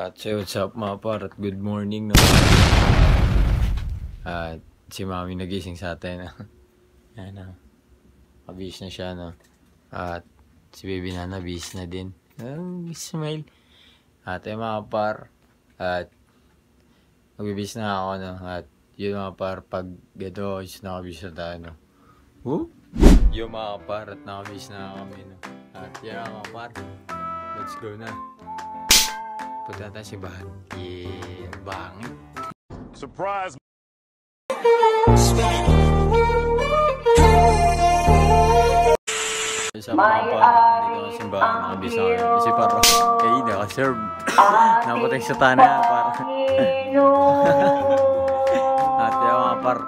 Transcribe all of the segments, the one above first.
At so what's up mga par at good morning no. At si mami nagising sa atin. Ayan na. Mabihis na siya no. At si baby Nana bihis na din. Smile. At mga par. At magbibihis na ako no. At yun mga par pag gado is nakabihis na tayo no. Yung mga par at nakabihis na kami no. At yan mga par. Let's go na. Punta tayo si Bahan. Yeah, bangin. Surprise! Sa mga pa, nandito ka simbahan, nakabisa kami. Kasi parang, kayo nakaserve. Napatay sa tanah, parang. At yung mga par,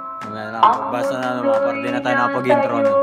basta na mga par, di na tayo nakapag-intro no.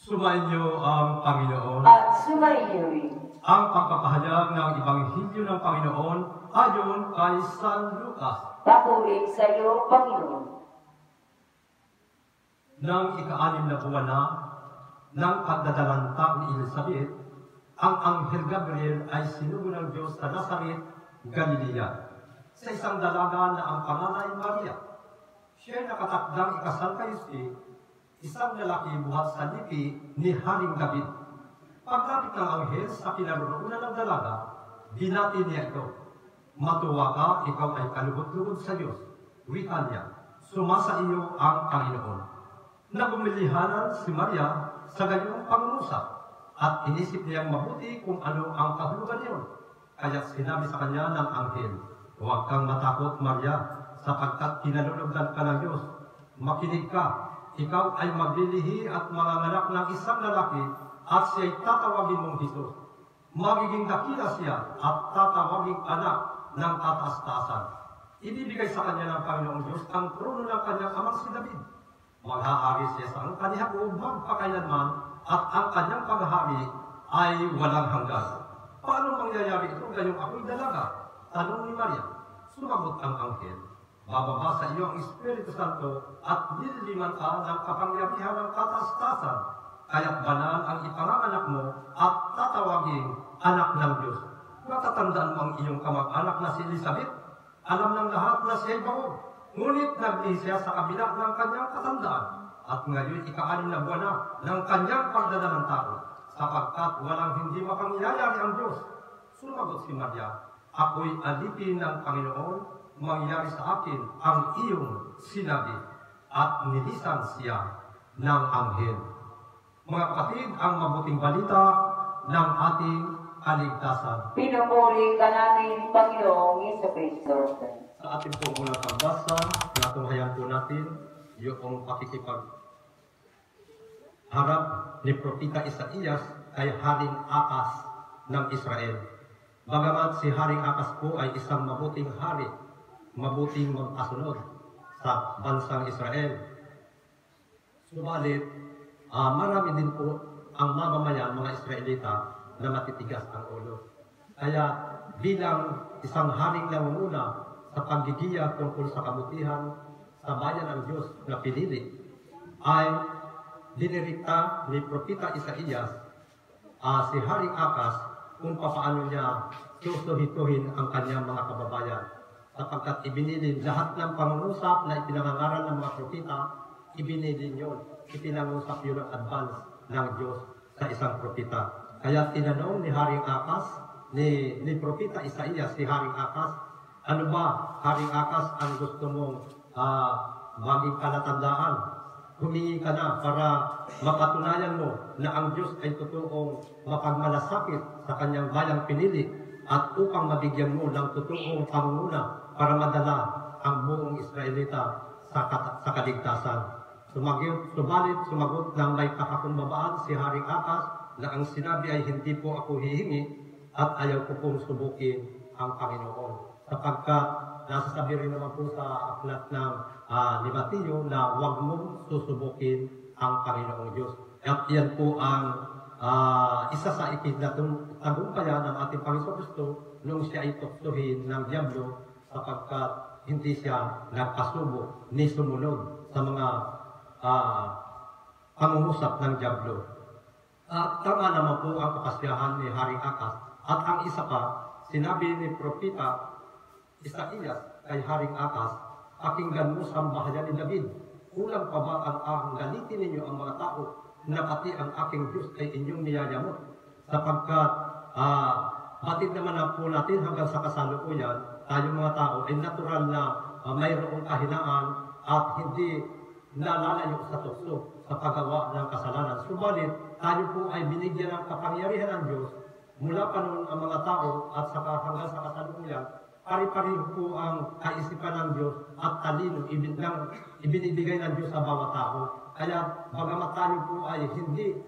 Sumainyo ang Panginoon at sumainyo rin ang pagpapahayag ng Ebanghelyo ng Panginoon ayon kay San Lucas. Papuri sa iyo, Panginoon. Nang ika-6 na buwan na ng pagdadalanta ni Elizabeth, ang Anghel Gabriel ay sinugo ng Diyos sa Nazaret, Galilea, sa isang dalaga na ang pangalan ay Maria. Siya ay nakatakdang ikasal kay Jose, isang lalaki buhat sa lipi ni Haring David. Pagkapit ng anghel sa kinaroroonan ng dalaga, binati niya ito. Matuwa ka, ikaw ay kalugod-lugod sa Diyos. Wika niya, sumasa iyo ang Panginoon. Nagumilihanan si Maria sa gayong pangungusap at inisip niyang mabuti kung ano ang kahulugan niyon. Kaya sinabi sa kanya ng anghel, huwag kang matakot, Maria, sapagkat kinalulugdan ka ng Diyos. Makinig ka. Ikaw ay maglilihi at manganganak ng isang lalaki at siya'y tatawagin mong Jesus. Magiging dakila siya at tatawaging anak ng kataas-taasan. Ibibigay sa kanya ng Panginoong Diyos ang trono ng kanyang amang si David. Maghahari siya sa kanihakuog magpakailanman at ang kanyang paghahari ay walang hanggan. Paano mangyayari ito gayong ako'y dalaga? Tanong ni Maria. Sumagot ang anghel. Bababa sa iyo ang Espiritu Santo at nililiman ka ng kapangyarihan ng kataas-taasan. Kaya't banal ang ipanganganak mo at tatawaging anak ng Diyos. Matatandaan mo ang iyong kamag-anak na si Elizabeth. Alam ng lahat na siya'y bago. Ngunit naglihi siya sa kabila ng kanyang katandaan. At ngayon ika-6 na buwan na ng kanyang pagdadalang tao. Sapagkat walang hindi mapangyayari ang Diyos. Sumagot si Maria, ako'y alipin ng Panginoon. Mangyari sa akin ang iyong sinabi at nilisan siya ng anghel. Mga kapatid, ang mabuting balita ng ating kaligtasan. Pinupuri ka namin, Panginoong Jesucristo. Sa ating pong unang pagbasa, natunghayan po natin yung pakikipagharap ni Propeta Isaías kay Haring Akas ng Israel. Bagamat si Haring Akas po ay isang mabuting hari, mabuting magkasunod sa bansang Israel. Subalit, marami din po ang mamamayan, mga Israelita, na matitigas ang ulo. Kaya bilang isang haring nangunguna sa paggigiya tungkol sa kabutihan sa bayan ng Diyos na pinili, ay dinirikta ni Propeta Isaías si Haring Akas kung paano niya susuhituhin ang kanyang mga kababayan. Sapagkat ibinilin lahat ng pangungusap na ipinangangaral ng mga propeta, ibinilin yun. Ipinangusap yun ang advance ng Diyos sa isang propeta. Kaya tinanong ni Haring Akas, ni Propeta Isaías, si Haring Akas, ano ba, Haring Akas, ang gusto mong maging palatandaan? Humingi ka na para mapatunayan mo na ang Diyos ay totoong mapagmalasakit sa kanyang bayang pinili at upang mabigyan mo ng totoong pangunguna para madala ang buong Israelita sa kaligtasan. Sumagot ng may kakakumbabaan si Haring Akas na ang sinabi ay hindi po ako hihingi at ayaw ko pong subukin ang Panginoon. Sapagkat nasasabi rin naman po sa aklat ng ni Mateo na huwag mong susubukin ang Panginoong Diyos. At yan po ang isa sa ikinatagumpayan ng ating Panginoon Kristo nung siya ay tuktuhin ng Diablo sapagkat hindi siya nagpasubo ni sumunod sa mga pangungusap ng Diablo. At tama naman po ang kakasyahan ni Haring Akas. At ang isa pa, sinabi ni Propeta Isaías kay Haring Akas, "Pakinggan mo sambahayan ni David, kulang pa ba ang galitin ninyo ang mga tao na pati ang aking Diyos ay inyong niyayamot? Sapagkat batid naman na po natin hanggang sa kasalukuyan, tayong mga tao ay natural na mayroong kahinaan at hindi nalalayo sa tukso sa paggawa ng kasalanan. Subalit, tayo po ay binigyan ng kapangyarihan ng Diyos mula pa noon ang mga tao at saka hanggang sa kasalukuyan, pari-pariho po ang kaisipan ng Diyos at talino ibinibigay ng Diyos sa bawat tao. Kaya bagamat tayo po ay hindi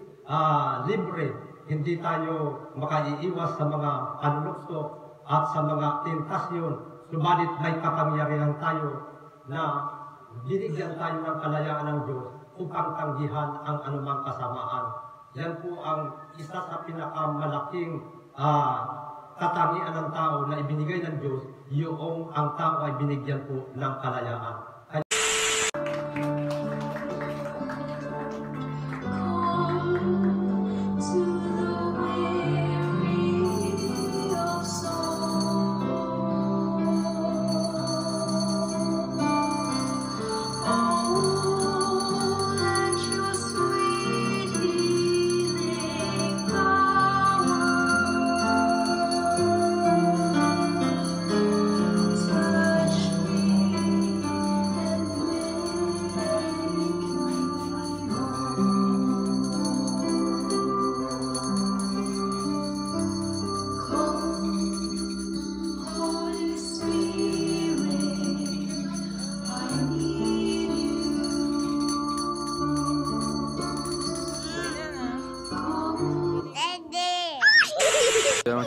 libre, hindi tayo makaiiwas sa mga panlukso at sa mga tentasyon, subalit may kapangyarihan tayo na binigyan tayo ng kalayaan ng Diyos upang tanggihan ang anumang kasamaan. Yan po ang isa sa pinakamalaking katangian ng tao na ibinigay ng Diyos, yung ang tao ay binigyan po ng kalayaan.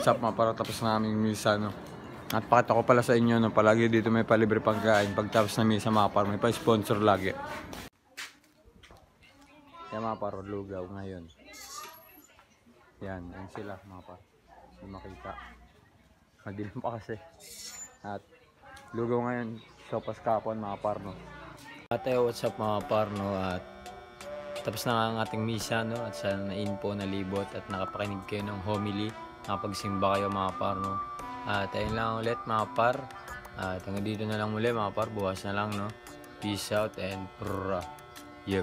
What's up mga para tapos na aming misa, no? At pakita ko pala sa inyo, no? Palagi dito may palibre pagkain. Pagtapos na misa mga par, may pa-sponsor lagi. Kaya mga par, lugaw ngayon. Yan sila mga par. Hindi makita. Madilim pa kasi. At lugaw ngayon, sopas kapon mga par, no? At what's up mga par, no? At tapos na ang ating misa, no? At sana na-info, nalibot at nakapakinig kayo ng homily. Nakapagsimba kayo mga par, no? At ayun lang ulit mga par. At hanggang dito na lang muli mga par. Bukas na lang, no? Peace out and prrrra. Yep.